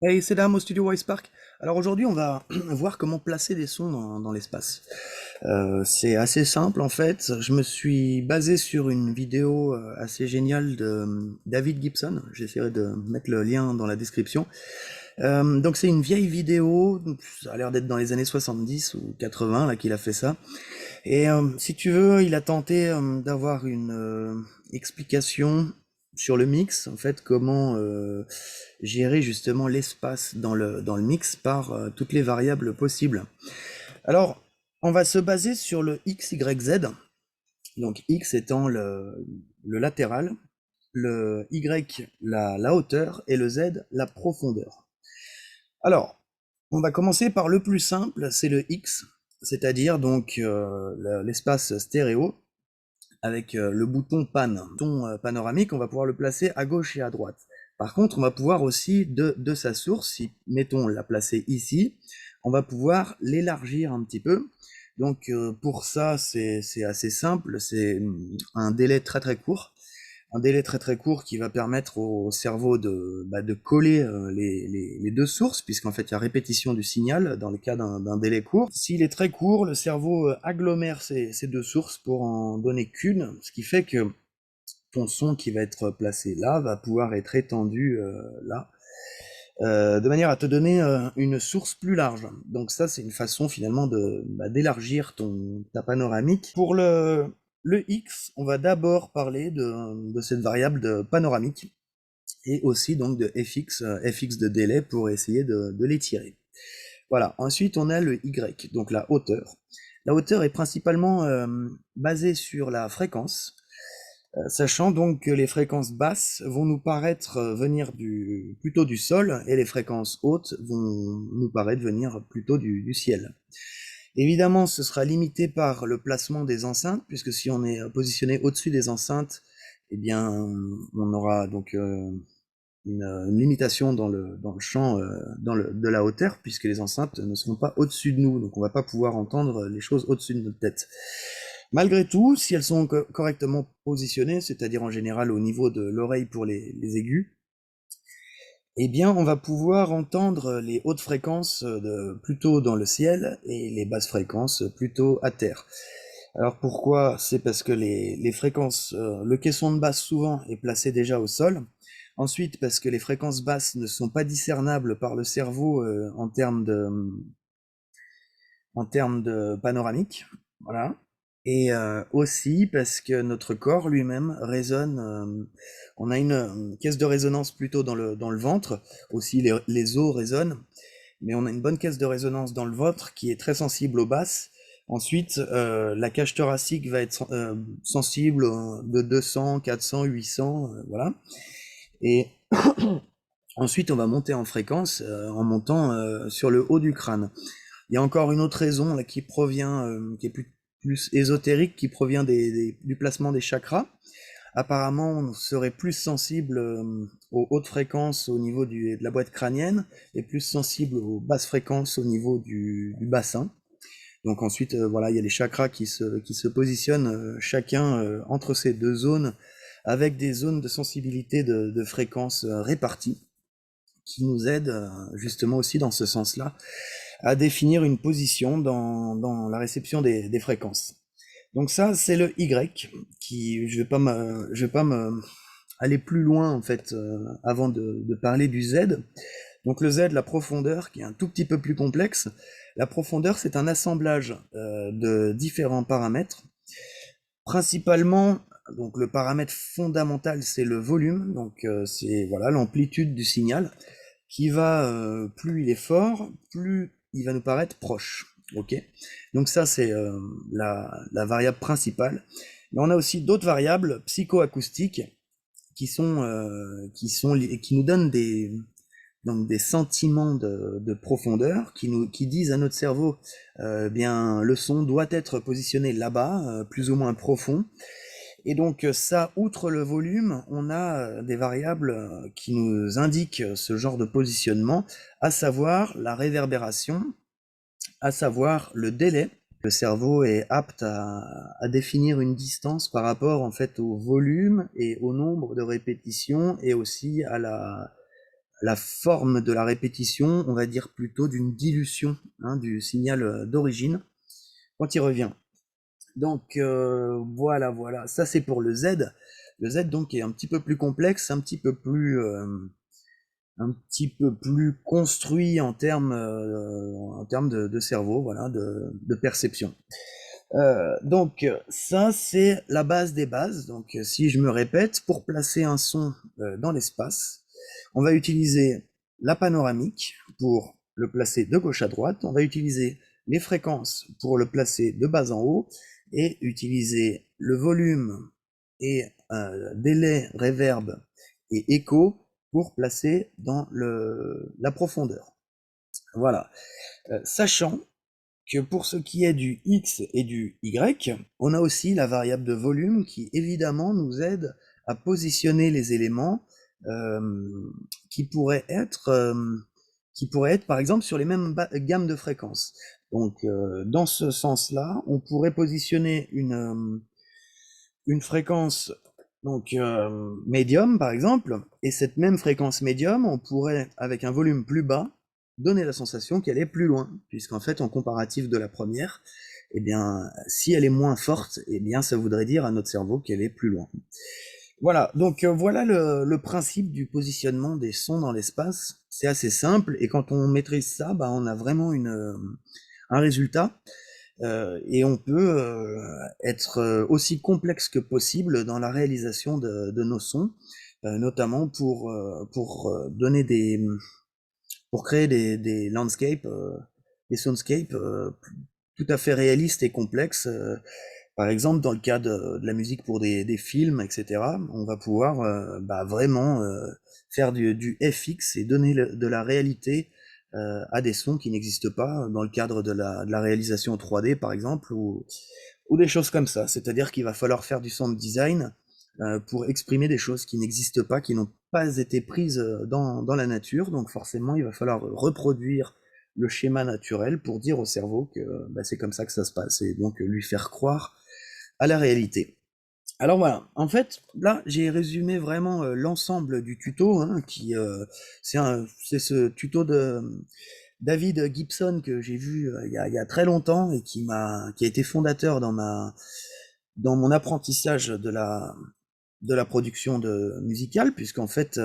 Hey, c'est Dame au studio Spark. Alors aujourd'hui, on va voir comment placer des sons dans l'espace. C'est assez simple en fait. Je me suis basé sur une vidéo assez géniale de David Gibson. J'essaierai de mettre le lien dans la description. Donc c'est une vieille vidéo, ça a l'air d'être dans les années 70 ou 80 là qu'il a fait ça. Et si tu veux, il a tenté d'avoir une explication sur le mix, en fait, comment gérer justement l'espace dans le mix par toutes les variables possibles. Alors, on va se baser sur le X, Y, Z. Donc X étant le latéral, le Y la hauteur et le Z la profondeur. Alors, on va commencer par le plus simple, c'est le X, c'est-à-dire donc l'espace stéréo avec le bouton pan. Le bouton panoramique, on va pouvoir le placer à gauche et à droite. Par contre, on va pouvoir aussi, de sa source, si mettons la placer ici, on va pouvoir l'élargir un petit peu. Donc pour ça, c'est assez simple, c'est un délai très très court. Un délai très très court qui va permettre au cerveau de coller les deux sources, puisqu'en fait il y a répétition du signal dans le cas d'un délai court. S'il est très court, le cerveau agglomère ces deux sources pour en donner qu'une, ce qui fait que ton son qui va être placé là va pouvoir être étendu là, de manière à te donner une source plus large. Donc ça, c'est une façon finalement d'élargir ta panoramique. Pour le X, on va d'abord parler de cette variable de panoramique et aussi donc de fx de délai pour essayer de l'étirer. Voilà, ensuite on a le Y, donc la hauteur. La hauteur est principalement basée sur la fréquence. Sachant donc que les fréquences basses vont nous paraître venir plutôt du sol et les fréquences hautes vont nous paraître venir plutôt du ciel. Évidemment, ce sera limité par le placement des enceintes, puisque si on est positionné au-dessus des enceintes, eh bien, on aura donc une limitation dans le champ de la hauteur, puisque les enceintes ne seront pas au-dessus de nous, donc on va pas pouvoir entendre les choses au-dessus de notre tête. Malgré tout, si elles sont correctement positionnées, c'est-à-dire en général au niveau de l'oreille pour les aigus, eh bien on va pouvoir entendre les hautes fréquences plutôt dans le ciel et les basses fréquences plutôt à terre. Alors pourquoi? C'est parce que les fréquences, le caisson de basse souvent est placé déjà au sol. Ensuite, parce que les fréquences basses ne sont pas discernables par le cerveau en termes de panoramique. Voilà. Et aussi parce que notre corps lui-même résonne. On a une caisse de résonance plutôt dans le ventre. Aussi, les os résonnent. Mais on a une bonne caisse de résonance dans le ventre qui est très sensible aux basses. Ensuite, la cage thoracique va être sensible de 200, 400, 800, voilà. Et ensuite, on va monter en fréquence en montant sur le haut du crâne. Il y a encore une autre raison là, qui provient, qui est plus ésotérique, qui provient du placement des chakras. Apparemment, on serait plus sensible aux hautes fréquences au niveau de la boîte crânienne et plus sensible aux basses fréquences au niveau du bassin. Donc ensuite, voilà, il y a les chakras qui se positionnent chacun entre ces deux zones avec des zones de sensibilité de fréquences réparties qui nous aident justement aussi dans ce sens-là à définir une position dans la réception des fréquences. Donc ça, c'est le Y, qui je vais pas me aller plus loin en fait avant de parler du Z. Donc le Z, la profondeur, qui est un tout petit peu plus complexe. La profondeur, c'est un assemblage de différents paramètres. Principalement, donc le paramètre fondamental, c'est le volume, donc c'est voilà l'amplitude du signal qui va, plus il est fort, plus il va nous paraître proche. Ok. Donc ça c'est la variable principale. Mais on a aussi d'autres variables psychoacoustiques qui nous donnent des sentiments de profondeur, qui disent à notre cerveau, bien le son doit être positionné là-bas, plus ou moins profond. Et donc ça, outre le volume, on a des variables qui nous indiquent ce genre de positionnement, à savoir la réverbération, à savoir le délai. Le cerveau est apte à définir une distance par rapport en fait au volume et au nombre de répétitions et aussi la forme de la répétition, on va dire plutôt d'une dilution, hein, du signal d'origine quand il revient. Donc voilà, voilà, ça c'est pour le Z. Le Z donc est un petit peu plus complexe, un petit peu plus construit en termes de cerveau, voilà, de perception. Donc ça c'est la base des bases. Donc si je me répète, pour placer un son dans l'espace, on va utiliser la panoramique pour le placer de gauche à droite, on va utiliser les fréquences pour le placer de bas en haut, et utiliser le volume et délai, reverb et écho pour placer dans la profondeur. Voilà. Sachant que pour ce qui est du X et du Y, on a aussi la variable de volume qui évidemment nous aide à positionner les éléments euh, qui pourraient être par exemple sur les mêmes gammes de fréquences. Donc dans ce sens-là, on pourrait positionner une fréquence donc médium par exemple, et cette même fréquence médium, on pourrait avec un volume plus bas donner la sensation qu'elle est plus loin, puisqu'en fait en comparatif de la première, eh bien si elle est moins forte, eh bien ça voudrait dire à notre cerveau qu'elle est plus loin. Voilà, donc voilà le principe du positionnement des sons dans l'espace. C'est assez simple, et quand on maîtrise ça, bah, on a vraiment un résultat. Et on peut être aussi complexe que possible dans la réalisation de nos sons, notamment donner pour créer des landscapes, des soundscapes tout à fait réalistes et complexes. Par exemple, dans le cas de la musique pour des films, etc., on va pouvoir bah, vraiment faire du FX et donner de la réalité à des sons qui n'existent pas dans le cadre de la réalisation 3D, par exemple, ou des choses comme ça. C'est-à-dire qu'il va falloir faire du sound design pour exprimer des choses qui n'existent pas, qui n'ont pas été prises dans la nature. Donc forcément, il va falloir reproduire le schéma naturel pour dire au cerveau que bah, c'est comme ça que ça se passe, et donc lui faire croire à la réalité. Alors voilà, en fait, là, j'ai résumé vraiment l'ensemble du tuto, hein, c'est ce tuto de David Gibson que j'ai vu il y a très longtemps, et qui a été fondateur dans mon apprentissage de la production musicale, puisqu'en fait,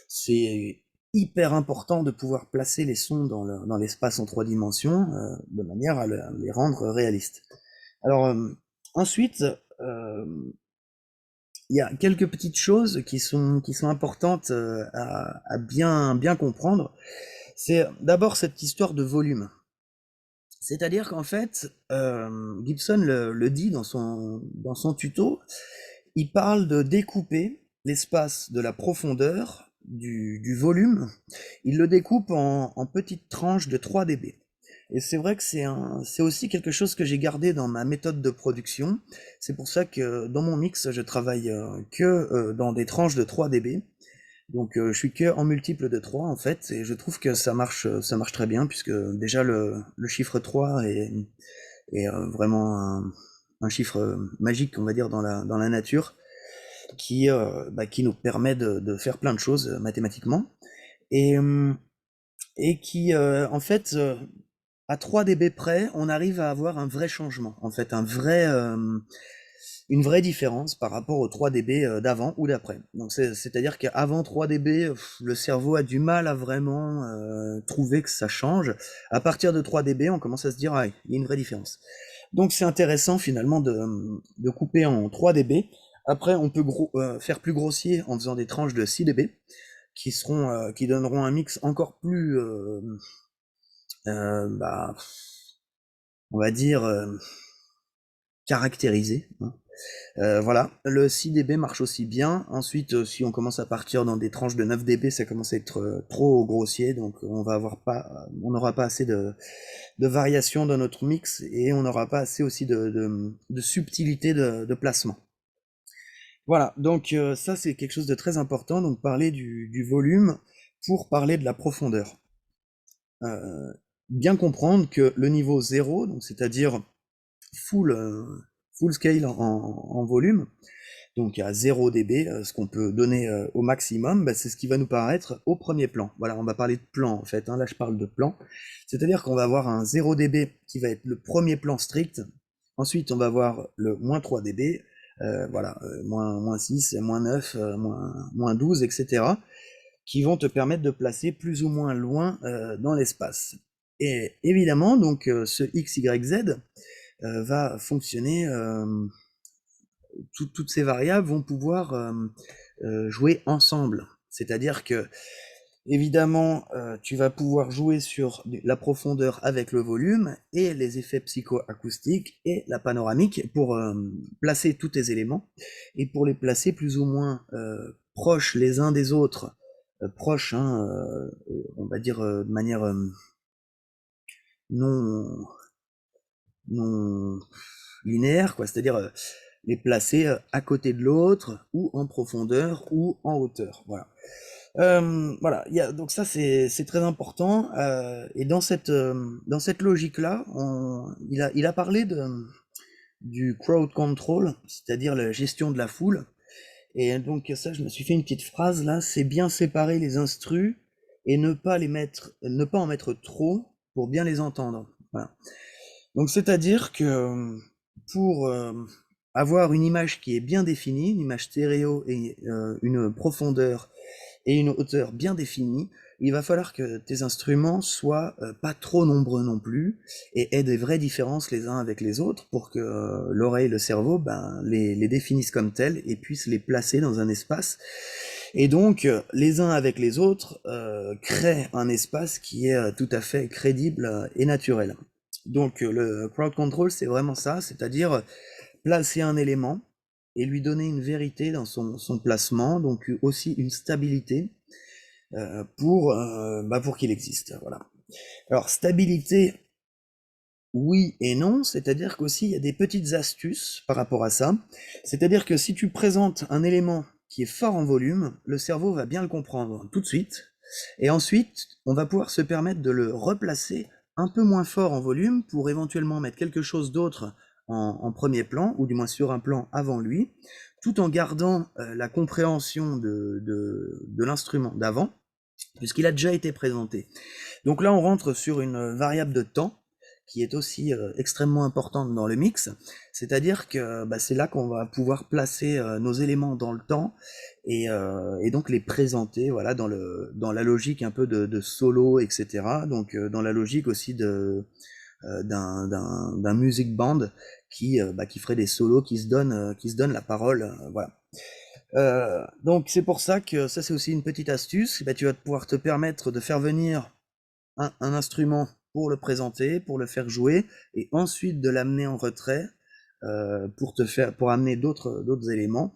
c'est hyper important de pouvoir placer les sons dans l'espace en 3 dimensions, de manière à les rendre réalistes. Alors, ensuite, euh, il y a quelques petites choses qui sont importantes à bien comprendre. C'est d'abord cette histoire de volume. C'est-à-dire qu'en fait, Gibson le dit dans son tuto, il parle de découper l'espace de la profondeur, du volume, il le découpe en petites tranches de 3 dB. Et c'est vrai que c'est aussi quelque chose que j'ai gardé dans ma méthode de production. C'est pour ça que dans mon mix, je travaille que dans des tranches de 3 dB. Donc je suis que en multiple de 3 en fait, et je trouve que ça marche très bien, puisque déjà le chiffre 3 est vraiment un chiffre magique, on va dire, dans la nature, qui nous permet de faire plein de choses mathématiquement, et, qui, en fait, à 3 dB près, on arrive à avoir un vrai changement, en fait, une vraie différence par rapport aux 3 dB d'avant ou d'après. Donc c'est-à-dire qu'avant 3 dB, le cerveau a du mal à vraiment trouver que ça change. À partir de 3 dB, on commence à se dire, ah, il y a une vraie différence. Donc c'est intéressant finalement de couper en 3 dB. Après, on peut faire plus grossier en faisant des tranches de 6 dB qui donneront un mix encore plus, bah, on va dire, caractérisé, hein. Voilà, le 6 dB marche aussi bien. Ensuite, si on commence à partir dans des tranches de 9 dB, ça commence à être trop grossier, donc on n'aura pas assez de variation dans notre mix, et on n'aura pas assez aussi de subtilité de placement. Voilà, donc ça c'est quelque chose de très important, donc parler du volume pour parler de la profondeur. Euh, Bien comprendre que le niveau 0, donc c'est-à-dire full, full scale en volume, Donc à 0 dB, ce qu'on peut donner au maximum, bah, c'est ce qui va nous paraître au premier plan. Voilà, on va parler de plan en fait, hein. Là je parle de plan. C'est-à-dire qu'on va avoir un 0 dB qui va être le premier plan strict. Ensuite on va avoir le moins 3 dB, voilà, moins 6, moins 9, moins 12, etc. qui vont te permettre de placer plus ou moins loin dans l'espace. Et évidemment, donc ce X, Y, Z va fonctionner, toutes ces variables vont pouvoir jouer ensemble. C'est-à-dire que, évidemment, tu vas pouvoir jouer sur la profondeur avec le volume et les effets psychoacoustiques et la panoramique pour placer tous tes éléments et pour les placer plus ou moins proches les uns des autres, proches, hein, on va dire de manière non, non linéaire, quoi, c'est-à-dire les placer à côté de l'autre, ou en profondeur, ou en hauteur. Voilà. Voilà, donc ça c'est très important. Et dans cette logique-là, il a parlé du crowd control, c'est-à-dire la gestion de la foule. Et donc ça, je me suis fait une petite phrase là, c'est bien séparer les instrus et ne pas en mettre trop pour bien les entendre. Voilà. Donc c'est-à-dire que pour avoir une image qui est bien définie, une image stéréo et une profondeur et une hauteur bien définie, il va falloir que tes instruments soient pas trop nombreux non plus et aient des vraies différences les uns avec les autres pour que l'oreille et le cerveau les définissent comme tels et puissent les placer dans un espace. Et donc, les uns avec les autres créent un espace qui est tout à fait crédible et naturel. Donc, le crowd control, c'est vraiment ça, c'est-à-dire placer un élément et lui donner une vérité dans son placement, donc aussi une stabilité pour qu'il existe. Voilà. Alors, stabilité, oui et non, c'est-à-dire qu'aussi il y a des petites astuces par rapport à ça. C'est-à-dire que si tu présentes un élément qui est fort en volume, le cerveau va bien le comprendre tout de suite. Et ensuite, on va pouvoir se permettre de le replacer un peu moins fort en volume pour éventuellement mettre quelque chose d'autre en premier plan, ou du moins sur un plan avant lui, tout en gardant la compréhension de l'instrument d'avant, puisqu'il a déjà été présenté. Donc là, on rentre sur une variable de temps qui est aussi extrêmement importante dans le mix, c'est-à-dire que c'est là qu'on va pouvoir placer nos éléments dans le temps et donc les présenter, voilà, dans la logique un peu de solo, etc. Donc dans la logique aussi d'un music band qui ferait des solos, qui se donne la parole, voilà. Donc c'est pour ça que ça c'est aussi une petite astuce. Tu vas pouvoir te permettre de faire venir un instrument pour le présenter, pour le faire jouer, et ensuite de l'amener en retrait pour amener d'autres éléments.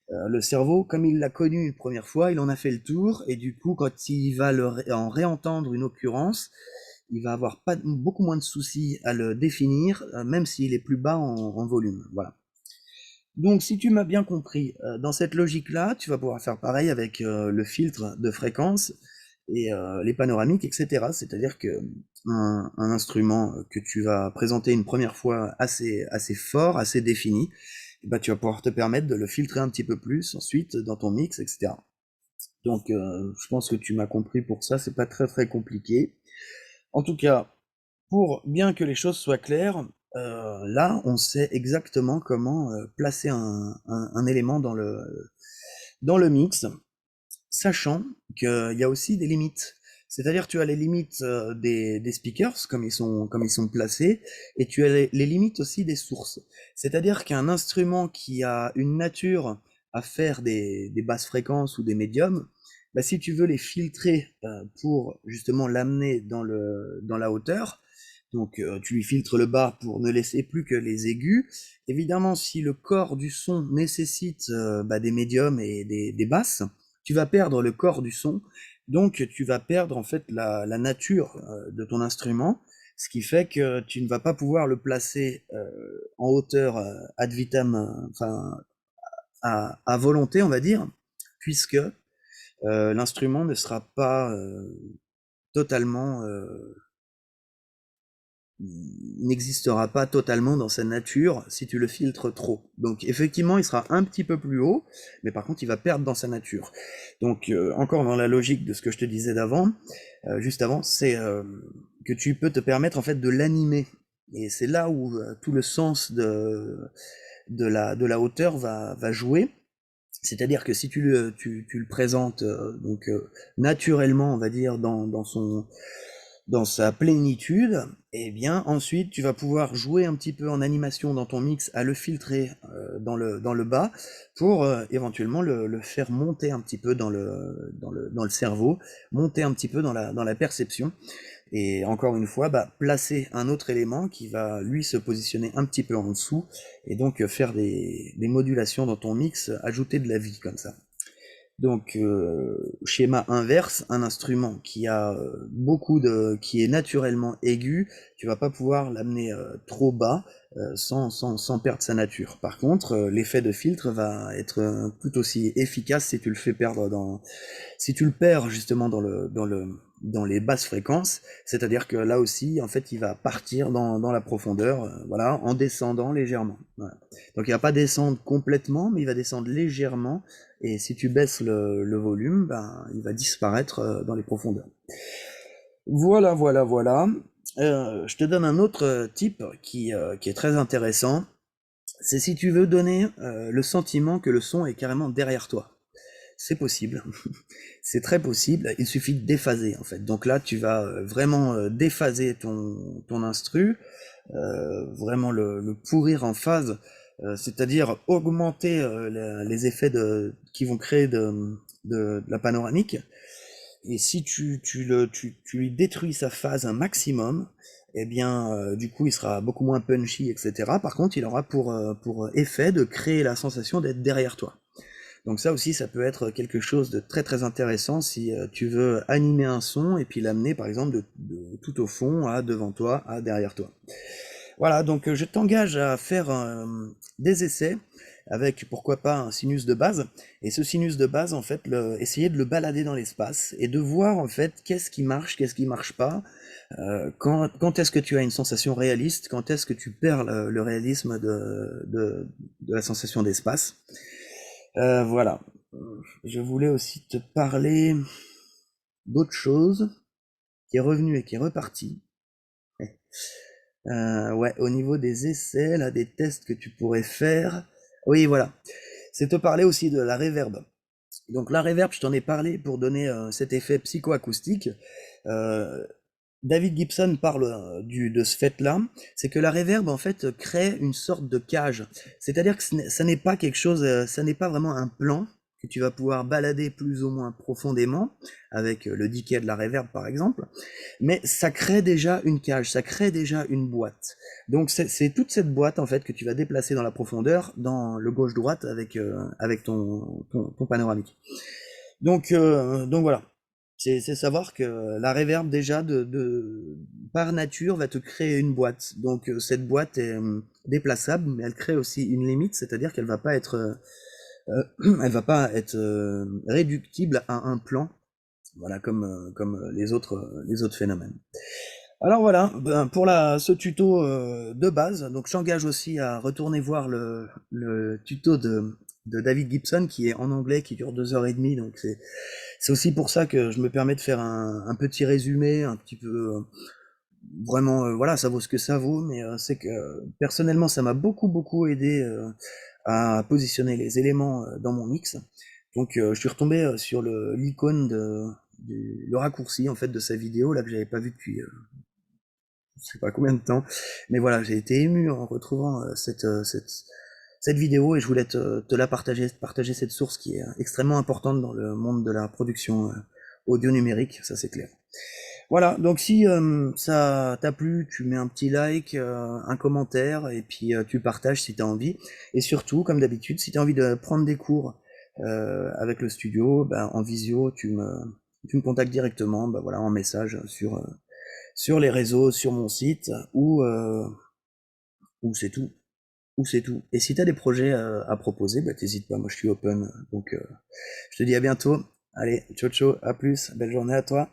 Le cerveau, comme il l'a connu une première fois, il en a fait le tour, et du coup, quand il va en réentendre une occurrence, il va avoir beaucoup moins de soucis à le définir, même s'il est plus bas en volume. Voilà. Donc, si tu m'as bien compris, dans cette logique-là, tu vas pouvoir faire pareil avec le filtre de fréquence et les panoramiques, etc. C'est-à-dire que un instrument que tu vas présenter une première fois assez fort, assez défini, tu vas pouvoir te permettre de le filtrer un petit peu plus ensuite dans ton mix, etc. Donc, je pense que tu m'as compris pour ça, c'est pas très très compliqué. En tout cas, pour bien que les choses soient claires, là, on sait exactement comment placer un élément dans le mix, sachant qu'il y a aussi des limites. C'est-à-dire tu as les limites des speakers, comme ils sont placés, et tu as les limites aussi des sources. C'est-à-dire qu'un instrument qui a une nature à faire des basses fréquences ou des médiums, si tu veux les filtrer pour justement l'amener dans la hauteur, donc tu lui filtres le bas pour ne laisser plus que les aigus. Évidemment, si le corps du son nécessite des médiums et des basses, tu vas perdre le corps du son, donc tu vas perdre en fait la nature de ton instrument, ce qui fait que tu ne vas pas pouvoir le placer en hauteur ad vitam, enfin à volonté, on va dire, puisque l'instrument ne sera pas totalement il n'existera pas totalement dans sa nature si tu le filtres trop. Donc effectivement, il sera un petit peu plus haut, mais par contre, il va perdre dans sa nature. Donc encore dans la logique de ce que je te disais d'avant, juste avant, c'est que tu peux te permettre en fait de l'animer. Et c'est là où tout le sens de la hauteur va jouer. C'est-à-dire que si tu le présentes naturellement, on va dire, dans sa plénitude, et bien ensuite tu vas pouvoir jouer un petit peu en animation dans ton mix à le filtrer dans le bas pour éventuellement le faire monter un petit peu dans le cerveau, monter un petit peu dans la perception. Et encore une fois, bah, placer un autre élément qui va lui se positionner un petit peu en dessous et donc faire des modulations dans ton mix, ajouter de la vie comme ça. Donc schéma inverse, un instrument qui a qui est naturellement aigu, tu vas pas pouvoir l'amener trop bas sans perdre sa nature. Par contre, l'effet de filtre va être tout aussi efficace si tu le fais perdre si tu le perds justement dans les basses fréquences, c'est-à-dire que là aussi, en fait, il va partir dans la profondeur, voilà, en descendant légèrement. Voilà. Donc il va pas descendre complètement, mais il va descendre légèrement, et si tu baisses le volume, ben, il va disparaître dans les profondeurs. Voilà, voilà, voilà. Je te donne un autre type qui est très intéressant. C'est si tu veux donner le sentiment que le son est carrément derrière toi. C'est possible, c'est très possible, il suffit de déphaser en fait. Donc là, tu vas vraiment déphaser ton instru, vraiment le pourrir en phase, c'est-à-dire augmenter les effets qui vont créer de la panoramique. Et si tu lui détruis sa phase un maximum, eh bien, du coup, il sera beaucoup moins punchy, etc. Par contre, il aura pour effet de créer la sensation d'être derrière toi. Donc ça aussi, ça peut être quelque chose de très très intéressant si tu veux animer un son et puis l'amener par exemple de tout au fond à devant toi, à derrière toi. Voilà, donc je t'engage à faire des essais avec pourquoi pas un sinus de base. Et ce sinus de base, en fait, essayer de le balader dans l'espace et de voir en fait qu'est-ce qui marche pas, quand est-ce que tu as une sensation réaliste, quand est-ce que tu perds le réalisme de la sensation d'espace. Voilà. Je voulais aussi te parler d'autre chose qui est revenu et qui est reparti. Ouais, au niveau des essais, là, des tests que tu pourrais faire. Oui, voilà. C'est te parler aussi de la reverb. Donc la reverb, je t'en ai parlé pour donner cet effet psychoacoustique. Euh, David Gibson parle de ce fait-là, c'est que la reverb en fait crée une sorte de cage. C'est-à-dire que ça n'est pas quelque chose, ça n'est pas vraiment un plan que tu vas pouvoir balader plus ou moins profondément avec le decay de la reverb par exemple, mais ça crée déjà une cage, ça crée déjà une boîte. Donc c'est toute cette boîte en fait que tu vas déplacer dans la profondeur, dans le gauche-droite avec ton panoramique. Donc voilà. C'est savoir que la reverb déjà par nature va te créer une boîte. Donc cette boîte est déplaçable, mais elle crée aussi une limite, c'est-à-dire qu'elle va pas être, elle va pas être réductible à un plan, voilà comme les autres phénomènes. Alors voilà, ben, pour ce tuto de base, donc j'engage aussi à retourner voir le tuto de David Gibson qui est en anglais, qui dure 2 h 30, donc c'est aussi pour ça que je me permets de faire un petit résumé, un petit peu vraiment, voilà, ça vaut ce que ça vaut, mais c'est que personnellement ça m'a beaucoup aidé à positionner les éléments dans mon mix. Donc je suis retombé sur l'icône le raccourci en fait de sa vidéo là que j'avais pas vu depuis je sais pas combien de temps. Mais voilà, j'ai été ému en retrouvant cette vidéo et je voulais te la partager cette source qui est extrêmement importante dans le monde de la production audio numérique, ça c'est clair. Voilà, donc si ça t'a plu, tu mets un petit like, un commentaire et puis tu partages si tu as envie. Et surtout, comme d'habitude, si tu as envie de prendre des cours avec le studio, ben, en visio, tu me contactes directement, ben, voilà, en message sur les réseaux, sur mon site, ou c'est tout. Ou c'est tout. Et si tu as des projets à proposer, bah, t'hésites pas, moi je suis open. Donc je te dis à bientôt. Allez, ciao ciao, à plus, belle journée à toi.